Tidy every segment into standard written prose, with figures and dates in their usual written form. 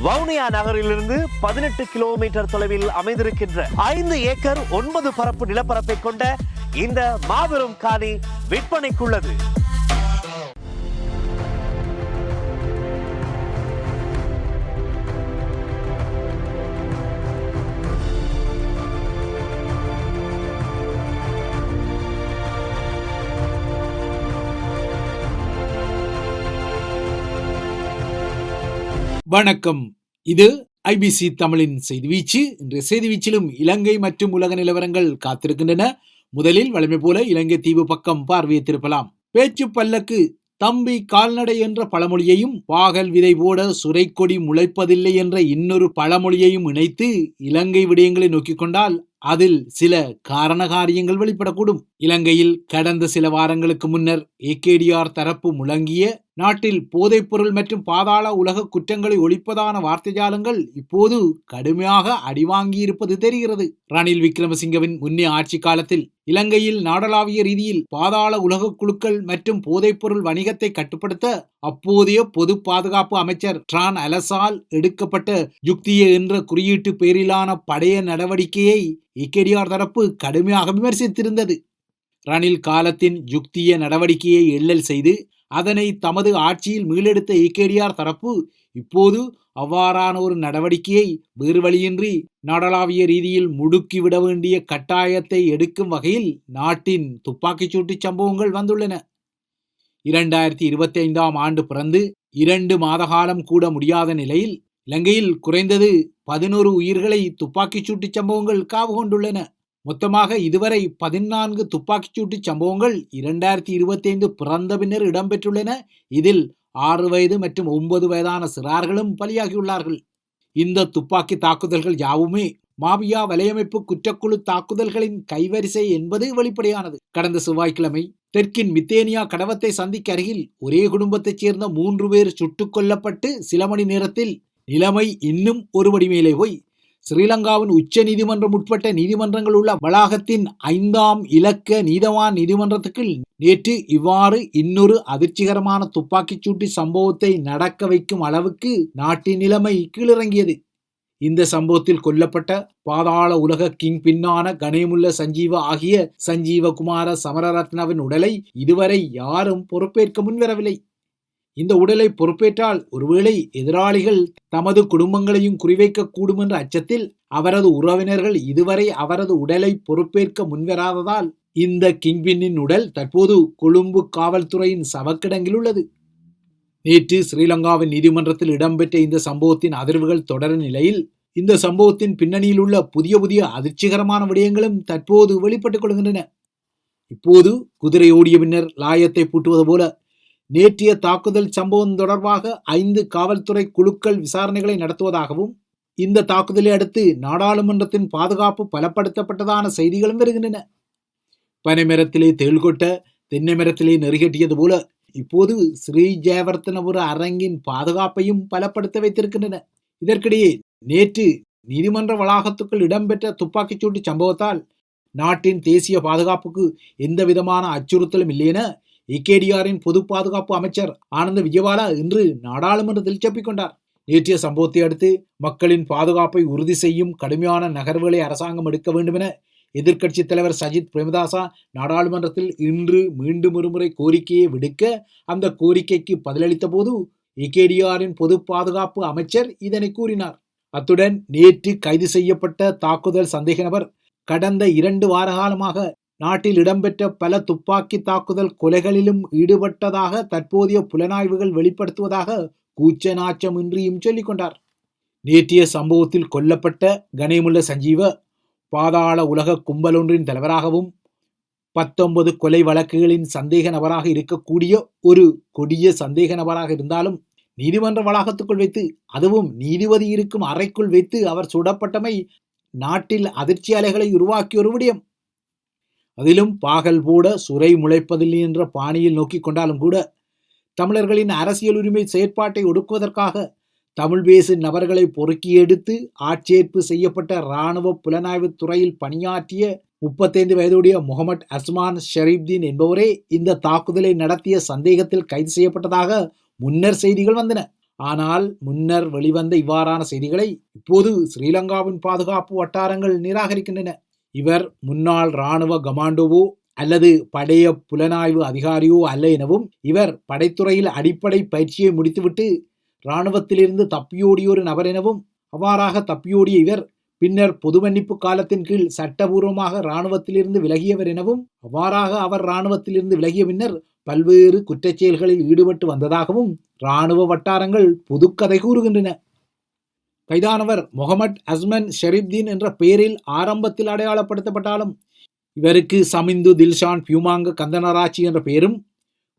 வவுனியா நகரிலிருந்து 18 கிலோமீட்டர் தொலைவில் அமைந்திருக்கின்ற 5 ஏக்கர் 9 பரப்பு நிலப்பரப்பை கொண்ட இந்த மாபெரும் காணி விற்பனைக்குள்ளது. வணக்கம். இது ஐபிசி தமிழின் செய்திவீச்சு. இன்றைய செய்திவீச்சிலும் இலங்கை மற்றும் உலக நிலவரங்கள் காத்திருக்கின்றன. முதலில் வழமை போல இலங்கை தீவு பக்கம் பார்வையை திருப்பலாம். பேச்சு பல்லக்கு தம்பி கால்நடை என்ற பழமொழியையும் பாகல் விதை போட சுரைக்கொடி முளைப்பதில்லை என்ற இன்னொரு பழமொழியையும் இணைத்து இலங்கை விடயங்களை நோக்கிக் கொண்டால் அதில் சில காரணகாரியங்கள் வெளிப்படக்கூடும். இலங்கையில் கடந்த சில வாரங்களுக்கு முன்னர் ஏகேடிஆர் தரப்பு முழங்கிய நாட்டில் போதைப்பொருள் மற்றும் பாதாள உலக குற்றங்களை ஒழிப்பதான வார்த்தை ஜாலங்கள் இப்போது கடுமையாக அடிவாங்கியிருப்பது தெரிகிறது. ரணில் விக்ரமசிங்கவின் முன்னே ஆட்சி காலத்தில் இலங்கையில் நாடளாவிய ரீதியில் பாதாள உலக குழுக்கள் மற்றும் போதைப்பொருள் வணிகத்தை கட்டுப்படுத்த அப்போதைய பொது பாதுகாப்பு அமைச்சர் ட்ரான் அலசால் எடுக்கப்பட்ட யுக்திய என்ற குறியீட்டு பேரிலான படைய நடவடிக்கையை ஏகேடிஆர் தரப்பு கடுமையாக விமர்சித்திருந்தது. ரணில் காலத்தின் யுக்திய நடவடிக்கையை எள்ளல் செய்து அதனை தமது ஆட்சியில் மீளெடுத்த ஏகேடிஆர் தரப்பு இப்போது அவ்வாறான ஒரு நடவடிக்கையை வேறு வழியின்றி நாடளாவிய ரீதியில் முடுக்கிவிட வேண்டிய கட்டாயத்தை எடுக்கும் வகையில் நாட்டின் துப்பாக்கிச்சூட்டு சம்பவங்கள் வந்துள்ளன. 2025ஆம் ஆண்டு பிறந்து 2 மாத காலம் கூட முடியாத நிலையில் இலங்கையில் குறைந்தது 11 உயிர்களை துப்பாக்கிச்சூட்டு சம்பவங்கள் காவு கொண்டுள்ளன. மொத்தமாக இதுவரை 14 துப்பாக்கிச்சூட்டு சம்பவங்கள் 2025 பிறந்த பின்னர் இடம்பெற்றுள்ளன. இதில் 6 வயது மற்றும் 9 வயதான சிறார்களும் பலியாகியுள்ளார்கள். இந்த துப்பாக்கி தாக்குதல்கள் யாவுமே மாபியா வலையமைப்பு குற்றக்குழு தாக்குதல்களின் கைவரிசை என்பது வெளிப்படையானது. கடந்த செவ்வாய்க்கிழமை தெற்கின் மித்தேனியா கடவத்தை சந்திக்கு அருகில் ஒரே குடும்பத்தைச் சேர்ந்த 3 பேர் சுட்டுக் கொல்லப்பட்டு சில மணி நேரத்தில் நிலைமை இன்னும் ஒருபடி மேலே போய் ஸ்ரீலங்காவின் உச்ச நீதிமன்றம் உட்பட்ட நீதிமன்றங்கள் உள்ள வளாகத்தின் 5ஆம் இலக்க நீதவான் நீதிமன்றத்துக்கு நேற்று இவ்வாறு இன்னொரு அதிர்ச்சிகரமான துப்பாக்கிச்சூட்டு சம்பவத்தை நடக்க வைக்கும் அளவுக்கு நாட்டின் நிலைமை கீழிறங்கியது. இந்த சம்பவத்தில் கொல்லப்பட்ட பாதாள உலக கிங் பின்னான கணேமுல்ல சஞ்சீவ ஆகிய சஞ்சீவகுமார சமரரத்னவின் உடலை இதுவரை யாரும் பொறுப்பேற்க முன்வரவில்லை. இந்த உடலை பொறுப்பேற்றால் ஒருவேளை எதிராளிகள் தமது குடும்பங்களையும் குறிவைக்க கூடும் என்ற அச்சத்தில் அவரது உறவினர்கள் இதுவரை அவரது உடலை பொறுப்பேற்க முன்வராததால் இந்த கிங்பின்னின் உடல் தற்போது கொழும்பு காவல்துறையின் சவக்கிடங்கில் உள்ளது. நேற்று ஸ்ரீலங்காவின் நீதிமன்றத்தில் இடம்பெற்ற இந்த சம்பவத்தின் அதிர்வுகள் தொடரும் நிலையில் இந்த சம்பவத்தின் பின்னணியில் உள்ள புதிய அதிர்ச்சிகரமான விடயங்களும் தற்போது வெளிப்பட்டுக் கொள்கின்றன. இப்போது குதிரை ஓடிய பின்னர் லாயத்தை பூட்டுவது போல நேற்றைய தாக்குதல் சம்பவம் தொடர்பாக 5 காவல்துறை குழுக்கள் விசாரணைகளை நடத்துவதாகவும் இந்த தாக்குதலை அடுத்து நாடாளுமன்றத்தின் பாதுகாப்பு பலப்படுத்தப்பட்டதான செய்திகளும் வருகின்றன. பனைமரத்திலே தேள் கொட்ட தென்னை மரத்திலே நெறிகட்டியது போல இப்போது ஸ்ரீ ஜெயவர்த்தனபுர அரங்கின் பாதுகாப்பையும் பலப்படுத்த வைத்திருக்கின்றன. இதற்கிடையே நேற்று நீதிமன்ற வளாகத்துக்குள் இடம்பெற்ற துப்பாக்கிச்சூட்டு சம்பவத்தால் நாட்டின் தேசிய பாதுகாப்புக்கு எந்த விதமான அச்சுறுத்தலும் இல்லையென ஏகேடிஆரின் பொது பாதுகாப்பு அமைச்சர் ஆனந்த விஜயபால இன்று நாடாளுமன்றத்தில் செப்பிக்கொண்டார். நேற்றைய சம்பவத்தை அடுத்து மக்களின் பாதுகாப்பை உறுதி செய்யும் கடுமையான நகர்வுகளை அரசாங்கம் எடுக்க வேண்டும் என எதிர்க்கட்சித் தலைவர் சஜித் பிரேமதாசா நாடாளுமன்றத்தில் இன்று மீண்டும் ஒருமுறை கோரிக்கையை விடுக்க அந்த கோரிக்கைக்கு பதிலளித்த போது ஏகேடிஆரின் பொது பாதுகாப்பு அமைச்சர் இதனை கூறினார். அத்துடன் நேற்று கைது செய்யப்பட்ட தாக்குதல் சந்தேக நபர் கடந்த 2 வார காலமாக நாட்டில் இடம்பெற்ற பல துப்பாக்கி தாக்குதல் கொலைகளிலும் ஈடுபட்டதாக தற்போதைய புலனாய்வுகள் வெளிப்படுத்துவதாக கூச்ச நாச்சமின்றியும் சொல்லிக் கொண்டார். நேற்றைய சம்பவத்தில் கொல்லப்பட்ட கணேமுல்ல சஞ்சீவ பாதாள உலக கும்பல் ஒன்றின் தலைவராகவும் 19 கொலை வழக்குகளின் சந்தேக நபராக இருக்கக்கூடிய ஒரு கொடிய சந்தேக நபராக இருந்தாலும் நீதிமன்ற வளாகத்துக்குள் வைத்து அதுவும் நீதிபதி இருக்கும் அறைக்குள் வைத்து அவர் சுடப்பட்டமை நாட்டில் அதிர்ச்சி அலைகளை உருவாக்கிய ஒரு விடயம். அதிலும் பாகல் போட சுரை முளைப்பதில்லை என்ற பாணியில் நோக்கி கொண்டாலும் கூட தமிழர்களின் அரசியல் உரிமை செயற்பாட்டை ஒடுக்குவதற்காக தமிழ் பேசும் நபர்களை பொறுக்கி எடுத்து ஆட்சேர்ப்பு செய்யப்பட்ட இராணுவ புலனாய்வு துறையில் பணியாற்றிய 35 வயதுடைய முகமது அஸ்மான் ஷரீப்தீன் என்பவரே இந்த தாக்குதலை நடத்திய சந்தேகத்தில் கைது செய்யப்பட்டதாக முன்னர் செய்திகள் வந்தன. ஆனால் முன்னர் வெளிவந்த இவ்வாறான செய்திகளை இப்போது ஸ்ரீலங்காவின் பாதுகாப்பு வட்டாரங்கள் நிராகரிக்கின்றன. இவர் முன்னாள் இராணுவ கமாண்டோவோ அல்லது படைய புலனாய்வு அதிகாரியோ அல்ல எனவும், இவர் படைத்துறையில் அடிப்படை பயிற்சியை முடித்துவிட்டு இராணுவத்திலிருந்து தப்பியோடிய ஒரு நபர் எனவும், அவ்வாறாக தப்பியோடிய இவர் பின்னர் பொது மன்னிப்பு காலத்தின் கீழ் சட்டபூர்வமாக இராணுவத்திலிருந்து விலகியவர் எனவும், அவ்வாறாக அவர் இராணுவத்திலிருந்து விலகிய பின்னர் பல்வேறு குற்றச்செயல்களில் ஈடுபட்டு வந்ததாகவும் இராணுவ வட்டாரங்கள் புதுக்கதை கூறுகின்றன. கைதானவர் முகமட் அஸ்மன் ஷெரீப்தீன் என்ற பெயரில் ஆரம்பத்தில் அடையாளப்படுத்தப்பட்டாலும் இவருக்கு சமிந்து தில்ஷான் பியூமாங்க கந்தனராட்சி என்ற பெயரும்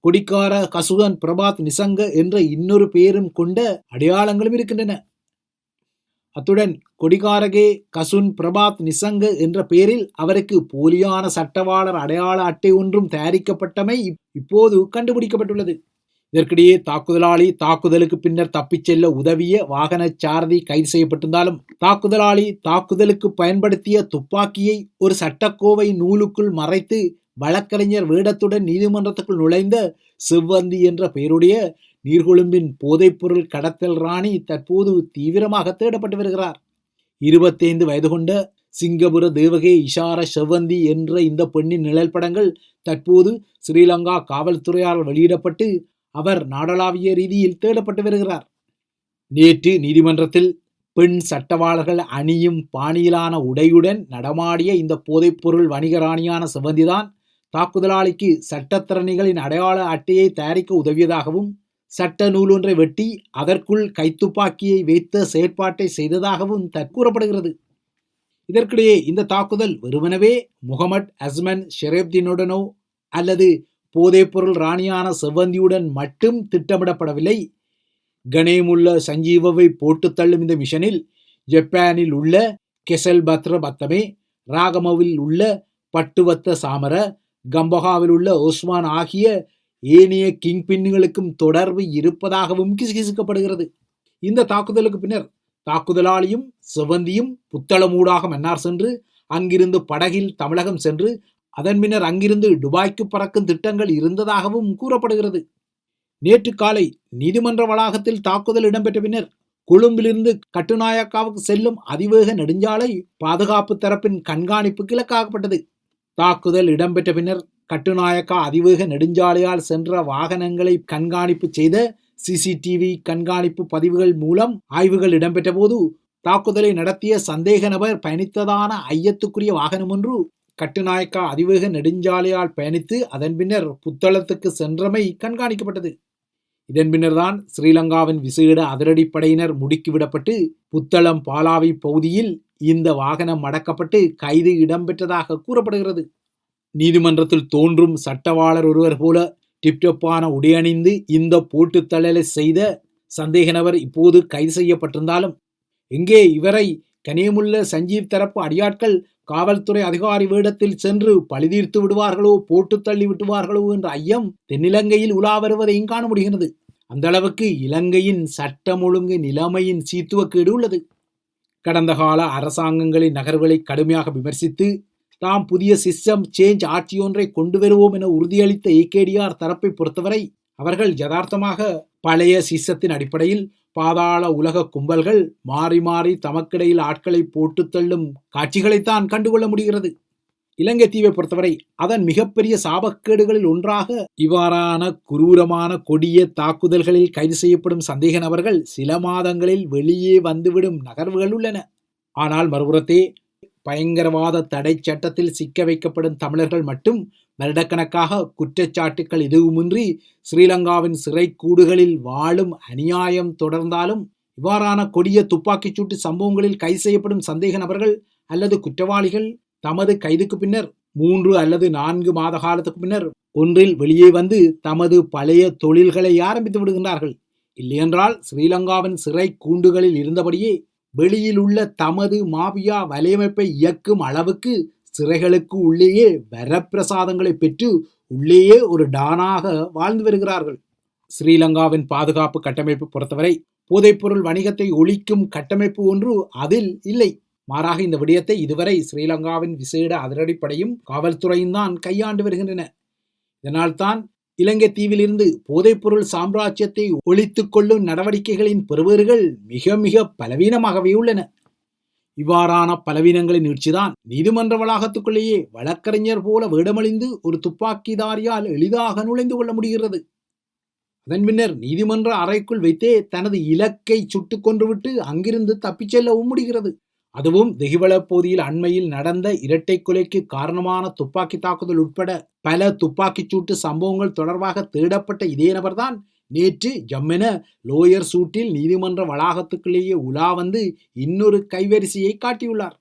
கொடிக்கார கசுகன் பிரபாத் நிசங்க என்ற இன்னொரு பெயரும் கொண்ட அடையாளங்களும் இருக்கின்றன. அத்துடன் கொடிகாரகே கசுன் பிரபாத் நிசங்க என்ற பெயரில் அவருக்கு போலியான சட்டவாளர் அடையாள அட்டை ஒன்றும் தயாரிக்கப்பட்டமை இப்போது கண்டுபிடிக்கப்பட்டுள்ளது. இதற்கிடையே தாக்குதலாளி தாக்குதலுக்கு பின்னர் தப்பிச் செல்ல உதவிய வாகன சாரதி கைது செய்யப்பட்டிருந்தாலும், தாக்குதலாளி தாக்குதலுக்கு பயன்படுத்திய துப்பாக்கியை ஒரு சட்டக்கோவை நூலுக்குள் மறைத்து வழக்கறிஞர் வேடத்துடன் நீதிமன்றத்துக்குள் நுழைந்த செவ்வந்தி என்ற பெயருடைய நீர்கொழும்பின் போதைப்பொருள் கடத்தல் ராணி தற்போது தீவிரமாக தேடப்பட்டு வருகிறார். 25 வயது கொண்ட சிங்கபுர தேவகே இஷார செவ்வந்தி என்ற இந்த பெண்ணின் நிழல் படங்கள் தற்போது ஸ்ரீலங்கா காவல்துறையால் வெளியிடப்பட்டு அவர் நாடளாவிய ரீதியில் தேடப்பட்டு வருகிறார். நேற்று நீதிமன்றத்தில் பெண் சட்டவாளர்கள் அணியும் பாணியிலான உடையுடன் நடமாடிய இந்த போதைப்பொருள் வணிக ராணியான செவ்வந்திதான் தாக்குதலாளிக்கு சட்டத்திறனிகளின் அடையாள அட்டையை தயாரிக்க உதவியதாகவும், சட்ட நூலொன்றை வெட்டி அதற்குள் கைத்துப்பாக்கியை வைத்த செயற்பாட்டை செய்ததாகவும் கூறப்படுகிறது. இதற்கிடையே இந்த தாக்குதல் வெறுமனவே முகமட் அஸ்மன் ஷெரீப்தீனுடனோ அல்லது போதைப்பொருள் ராணியான செவ்வந்தியுடன் மட்டும் திட்டமிடப்படவில்லை. கனேமுள்ள சஞ்சீவவை போட்டு தள்ளும் இந்த மிஷனில் ஜப்பானில் உள்ள கெசல் பத்ர பத்தமே, ராகமவில் உள்ள பட்டுவத்த சாமர, கம்பகாவில் உள்ள ஓஸ்மான் ஆகிய ஏனைய கிங்பின்களுக்கும் தொடர்பு இருப்பதாகவும் கிசுகிசுக்கப்படுகிறது. இந்த தாக்குதலுக்கு பின்னர் தாக்குதலாளியும் செவ்வந்தியும் புத்தளமூடாக மன்னார் சென்று அங்கிருந்து படகில் தமிழகம் சென்று அதன் பின்னர் அங்கிருந்து துபாய்க்கு பறக்கும் திட்டங்கள் இருந்ததாகவும் கூறப்படுகிறது. நேற்று காலை நீதிமன்ற வளாகத்தில் தாக்குதல் இடம்பெற்ற பின்னர் கொழும்பிலிருந்து கட்டுநாயக்காவுக்கு செல்லும் அதிவேக நெடுஞ்சாலை பாதுகாப்பு தரப்பின் கண்காணிப்புக்கு இலக்காகப்பட்டது. தாக்குதல் இடம்பெற்ற பின்னர் கட்டுநாயக்கா அதிவேக நெடுஞ்சாலையால் சென்ற வாகனங்களை கண்காணிப்பு செய்த சிசிடிவி கண்காணிப்பு பதிவுகள் மூலம் ஆய்வுகள் இடம்பெற்ற போது தாக்குதலை நடத்திய சந்தேக நபர் பயணித்ததான ஐயத்துக்குரிய வாகனம் ஒன்று கட்டுநாயக்கா அதிவேக நெடுஞ்சாலையால் பயணித்து அதன் பின்னர் புத்தளத்துக்கு சென்றமை கண்காணிக்கப்பட்டது. இதன் பின்னர் தான் ஸ்ரீலங்காவின் விசேட அதிரடிப்படையினர் முடுக்கிவிடப்பட்டு புத்தளம் பாலாவி பகுதியில் இந்த வாகனம் அடக்கப்பட்டு கைது இடம்பெற்றதாக கூறப்படுகிறது. நீதிமன்றத்தில் தோன்றும் சட்டவாளர் ஒருவர் போல டிப்டப்பான உடையணிந்து இந்த போட்டு தள்ளலை செய்த சந்தேக நபர் இப்போது கைது செய்யப்பட்டிருந்தாலும், எங்கே இவரை கனேமுள்ள சஞ்சீவ் தரப்பு அடியாட்கள் காவல்துறை அதிகாரி வேடத்தில் சென்று பழிதீர்த்து விடுவார்களோ, போட்டு தள்ளி விடுவார்களோ என்ற ஐயம் தென்னிலங்கையில் உலா வருவதையும் காண முடிகிறது. அந்த அளவுக்கு இலங்கையின் சட்டம் ஒழுங்கு நிலைமையின் சீத்துவக்கேடு உள்ளது. கடந்த கால அரசாங்கங்களின் நகர்வுகளை கடுமையாக விமர்சித்து தாம் புதிய சிஸ்டம் சேஞ்ச் ஆட்சியொன்றை கொண்டு வருவோம் என உறுதியளித்த ஏகேடிஆர் தரப்பை பொறுத்தவரை அவர்கள் யதார்த்தமாக பழைய சிஸ்டத்தின் அடிப்படையில் பாதாள உலக கும்பல்கள் மாறி மாறி தமக்கிடையில் ஆட்களை போட்டு தள்ளும் காட்சிகளைத்தான் கண்டுகொள்ள முடிகிறது. இலங்கை தீவை பொறுத்தவரை அதன் மிகப்பெரிய சாபக்கேடுகளில் ஒன்றாக இவ்வாறான குரூரமான கொடிய தாக்குதல்களில் கைது செய்யப்படும் சந்தேக நபர்கள் சில மாதங்களில் வெளியே வந்துவிடும் நகர்வுகள் உள்ளன. ஆனால் மறுபுறத்தே பயங்கரவாத தடை சட்டத்தில் சிக்க வைக்கப்படும் தமிழர்கள் மட்டும் வருடக்கணக்காக குற்றச்சாட்டுக்கள் எதுவுமின்றி ஸ்ரீலங்காவின் சிறை கூடுகளில் வாழும் அநியாயம் தொடர்ந்தாலும் இவ்வாறான கொடிய துப்பாக்கிச்சூட்டு சம்பவங்களில் கைது செய்யப்படும் சந்தேக நபர்கள் அல்லது குற்றவாளிகள் தமது கைதுக்கு பின்னர் 3 அல்லது 4 மாத காலத்துக்கு பின்னர் ஒன்றில் வெளியே வந்து தமது பழைய தொழில்களை ஆரம்பித்து விடுகின்றார்கள். இல்லையென்றால் ஸ்ரீலங்காவின் சிறை கூண்டுகளில் இருந்தபடியே வெளியில் உள்ள தமது மாபியா வலையமைப்பை இயக்கும் அளவுக்கு சிறைகளுக்கு உள்ளேயே வரப்பிரசாதங்களை பெற்று உள்ளேயே ஒரு டானாக வாழ்ந்து வருகிறார்கள். ஸ்ரீலங்காவின் பாதுகாப்பு கட்டமைப்பு பொறுத்தவரை போதைப்பொருள் வணிகத்தை ஒழிக்கும் கட்டமைப்பு ஒன்று அதில் இல்லை. மாறாக இந்த விடயத்தை இதுவரை ஸ்ரீலங்காவின் விசேட அதிரடிப்படையும் காவல்துறையும் தான் கையாண்டு வருகின்றன. இதனால்தான் இலங்கை தீவிலிருந்து போதைப்பொருள் சாம்ராஜ்யத்தை ஒழித்துக் கொள்ளும் நடவடிக்கைகளின் பெறுபேறுகள் மிக மிக பலவீனமாகவே உள்ளன. இவ்வாறான பலவீனங்களின் நீட்சிதான் நீதிமன்ற வளாகத்துக்குள்ளேயே வழக்கறிஞர் போல வேடமழிந்து ஒரு துப்பாக்கிதாரியால் எளிதாக நுழைந்து கொள்ள முடிகிறது. அதன் பின்னர் நீதிமன்ற அறைக்குள் வைத்தே தனது இலக்கை சுட்டுக் கொன்றுவிட்டு அங்கிருந்து தப்பிச் செல்லவும் முடிகிறது. அதுவும் தெஹிவள பகுதியில் அண்மையில் நடந்த இரட்டை கொலைக்கு காரணமான துப்பாக்கி தாக்குதல் உட்பட பல துப்பாக்கிச்சூட்டு சம்பவங்கள் தொடர்பாக தேடப்பட்ட இதே நபர்தான் நேற்று ஜம்மென லோயர் சூட்டில் நீதிமன்ற வளாகத்துக்குள்ளேயே உலா வந்து இன்னொரு கைவரிசையை காட்டியுள்ளார்.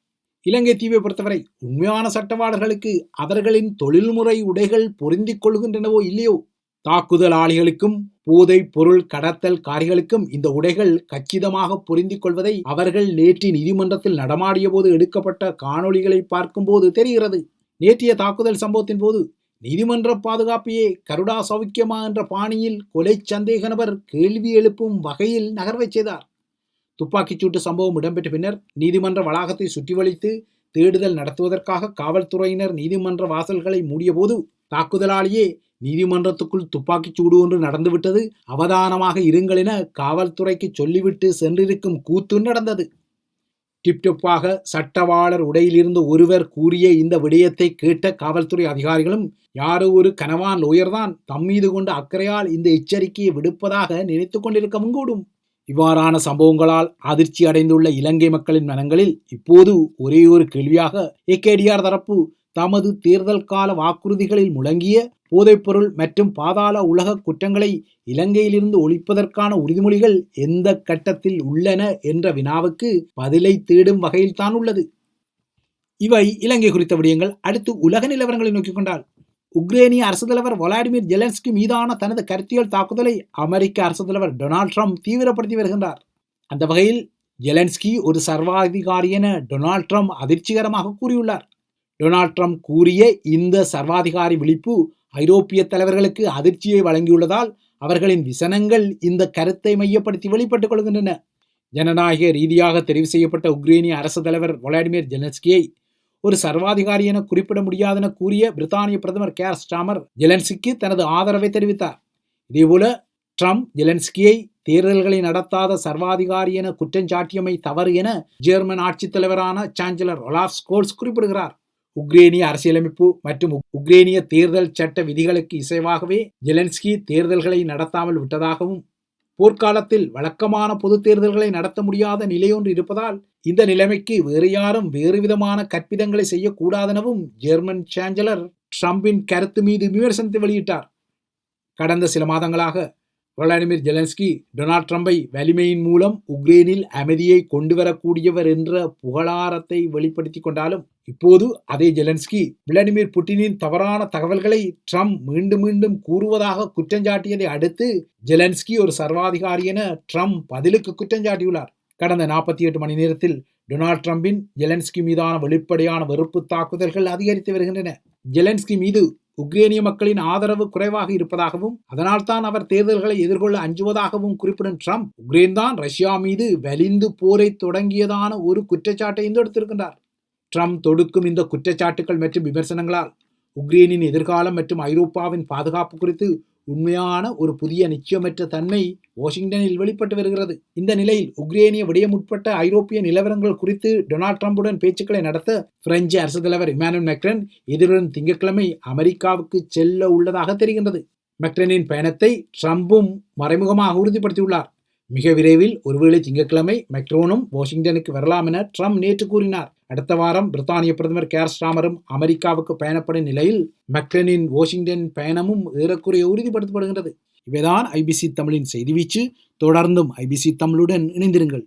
இலங்கை தீவை பொறுத்தவரை உண்மையான சட்டவாளர்களுக்கு அவர்களின் தொழில்முறை உடைகள் பொருந்திக் கொள்கின்றனவோ இல்லையோ, தாக்குதலாளிகளுக்கும் போதை பொருள் கடத்தல்காரிகளுக்கும் இந்த உடைகள் கச்சிதமாக பொருந்திக் கொள்வதை அவர்கள் நேற்று நீதிமன்றத்தில் நடமாடிய போது எடுக்கப்பட்ட காணொளிகளை பார்க்கும்போது தெரிகிறது. நேற்றைய தாக்குதல் சம்பவத்தின் போது நீதிமன்ற பாதுகாப்பையே கருடா சௌக்கியமா என்ற பாணியில் கொலை சந்தேக நபர் கேள்வி எழுப்பும் வகையில் நகர்வை செய்தார். துப்பாக்கிச்சூட்டு சம்பவம் இடம்பெற்ற பின்னர் நீதிமன்ற வளாகத்தை சுற்றி வளைத்து தேடுதல் நடத்துவதற்காக காவல்துறையினர் நீதிமன்ற வாசல்களை மூடிய போது தாக்குதலாளியே நீதிமன்றத்துக்குள் துப்பாக்கிச் சூடு ஒன்று நடந்துவிட்டது, அவதானமாக இருங்கள் என காவல்துறைக்கு சொல்லிவிட்டு சென்றிருக்கும் கூத்து நடந்தது. டிப்டொப்பாக சட்டவாளர் உடையிலிருந்து ஒருவர் கூறிய இந்த விடயத்தை கேட்ட காவல்துறை அதிகாரிகளும் யாரோ ஒரு கனவான் லோயர்தான் தம்மீது கொண்ட அக்கறையால் இந்த எச்சரிக்கையை விடுப்பதாக நினைத்து கொண்டிருக்கவும் கூடும். இவ்வாறான சம்பவங்களால் அதிர்ச்சி அடைந்துள்ள இலங்கை மக்களின் மனங்களில் இப்போது ஒரே ஒரு கேள்வியாக ஏகேடிஆர் தரப்பு தமது தேர்தல் கால வாக்குறுதிகளில் முழங்கிய போதைப்பொருள் மற்றும் பாதாள உலக குற்றங்களை இலங்கையிலிருந்து ஒழிப்பதற்கான உறுதிமொழிகள் எந்த கட்டத்தில் உள்ளன என்ற வினாவுக்கு பதிலை தேடும் வகையில் தான் உள்ளது. இவை இலங்கை குறித்த விடயங்கள். அடுத்து உலக நிலவரங்களை நோக்கிக் கொண்டால், உக்ரேனிய அரசு தலைவர் வொலாடிமிர் ஜெலன்ஸ்கி மீதான தனது கருத்தியல் தாக்குதலை அமெரிக்க அரசு தலைவர் டொனால்ட் ட்ரம்ப் தீவிரப்படுத்தி வருகின்றார். அந்த வகையில் ஜெலன்ஸ்கி ஒரு சர்வாதிகாரி என டொனால்ட் ட்ரம்ப் அதிர்ச்சிகரமாக கூறியுள்ளார். டொனால்ட் ட்ரம்ப் கூறிய இந்த சர்வாதிகாரி விழிப்பு ஐரோப்பிய தலைவர்களுக்கு அதிர்ச்சியை வழங்கியுள்ளதால் அவர்களின் விசனங்கள் இந்த கருத்தை மையப்படுத்தி வெளிப்பட்டுக் கொள்கின்றன. ஜனநாயக ரீதியாக தெரிவு செய்யப்பட்ட உக்ரேனிய அரசு தலைவர் வொலாடிமிர் ஜெலன்ஸ்கியை ஒரு சர்வாதிகாரி என குறிப்பிட முடியாதென கூறிய பிரித்தானிய பிரதமர் கேர் ஸ்டாமர் ஜெலன்ஸ்கிக்கு தனது ஆதரவை தெரிவித்தார். இதேபோல ட்ரம்ப் ஜெலன்ஸ்கியை தேர்தல்களை நடத்தாத சர்வாதிகாரி என குற்றஞ்சாட்டியமை தவறு என ஜெர்மன் ஆட்சித் தலைவரான சான்சலர் ஒலாஃப் ஸ்கோல்ஸ் குறிப்பிடுகிறார். உக்ரேனிய அரசியலமைப்பு மற்றும் உக்ரேனிய தேர்தல் சட்ட விதிகளுக்கு இசைவாகவே ஜெலன்ஸ்கி தேர்தல்களை நடத்தாமல் விட்டதாகவும், போர்க்காலத்தில் வழக்கமான பொது தேர்தல்களை நடத்த முடியாத நிலையொன்று இருப்பதால் இந்த நிலைமைக்கு வேறு யாரும் வேறு விதமான கற்பிதங்களை செய்யக்கூடாதெனவும் ஜெர்மன் சான்சலர் ட்ரம்பின் கருத்து மீது விமர்சனத்தை வெளியிட்டார். கடந்த சில மாதங்களாக வொலாடிமிர் ஜெலன்ஸ்கி டொனால்ட் ட்ரம்பை வலிமையின் மூலம் உக்ரேனில் அமைதியை கொண்டு வரக்கூடியவர் என்ற புகழாரத்தை வெளிப்படுத்தி கொண்டாலும், இப்போது அதே ஜெலன்ஸ்கி விளாடிமிர் புட்டினின் தவறான தகவல்களை ட்ரம்ப் மீண்டும் மீண்டும் கூறுவதாக குற்றஞ்சாட்டியதை அடுத்து ஜெலன்ஸ்கி ஒரு சர்வாதிகாரி என ட்ரம்ப் பதிலுக்கு குற்றஞ்சாட்டியுள்ளார். கடந்த 48 மணி நேரத்தில் டொனால்ட் ட்ரம்பின் ஜெலன்ஸ்கி மீதான வெளிப்படையான வெறுப்பு தாக்குதல்கள் அதிகரித்து வருகின்றன. ஜெலன்ஸ்கி மீது உக்ரேனிய மக்களின் ஆதரவு குறைவாக இருப்பதாகவும், அதனால்தான் அவர் தேர்தல்களை எதிர்கொள்ள அஞ்சுவதாகவும் குறிப்பிடும் ட்ரம்ப் உக்ரைன் தான் ரஷ்யா மீது வலிந்து போரை தொடங்கியதான ஒரு குற்றச்சாட்டை எடுத்திருக்கின்றார். ட்ரம்ப் தொடுக்கும் இந்த குற்றச்சாட்டுகள் மற்றும் விமர்சனங்களால் உக்ரைனின் எதிர்காலம் மற்றும் ஐரோப்பாவின் பாதுகாப்பு குறித்து உண்மையான ஒரு புதிய நிச்சயமற்ற தன்மை வாஷிங்டனில் வெளிப்பட்டு வருகிறது. இந்த நிலையில் உக்ரேனிய விடயம் உட்பட்ட ஐரோப்பிய நிலவரங்கள் குறித்து டொனால்ட் ட்ரம்புடன் பேச்சுக்களை நடத்த பிரெஞ்சு அரசு தலைவர் இமானுவேல் மேக்ரன் எதிர்வரும் திங்கட்கிழமை அமெரிக்காவுக்கு செல்ல உள்ளதாக தெரிகின்றது. மேக்ரனின் பயணத்தை ட்ரம்பும் மறைமுகமாக உறுதிப்படுத்தியுள்ளார். மிக விரைவில் ஒருவேளை திங்கட்கிழமை மேக்ரோனும் வாஷிங்டனுக்கு வரலாம் என ட்ரம்ப் நேற்று கூறினார். அடுத்த வாரம் பிரித்தானிய பிரதமர் கேர் ஸ்டாமரும் அமெரிக்காவுக்கு பயணப்படும் நிலையில் மேக்ரனின் வாஷிங்டன் பயணமும் ஏறக்குறைய உறுதிப்படுத்தப்படுகின்றது. இவைதான் ஐபிசி தமிழின் செய்தி வீச்சு. தொடர்ந்தும் ஐபிசி தமிழுடன் இணைந்திருங்கள்.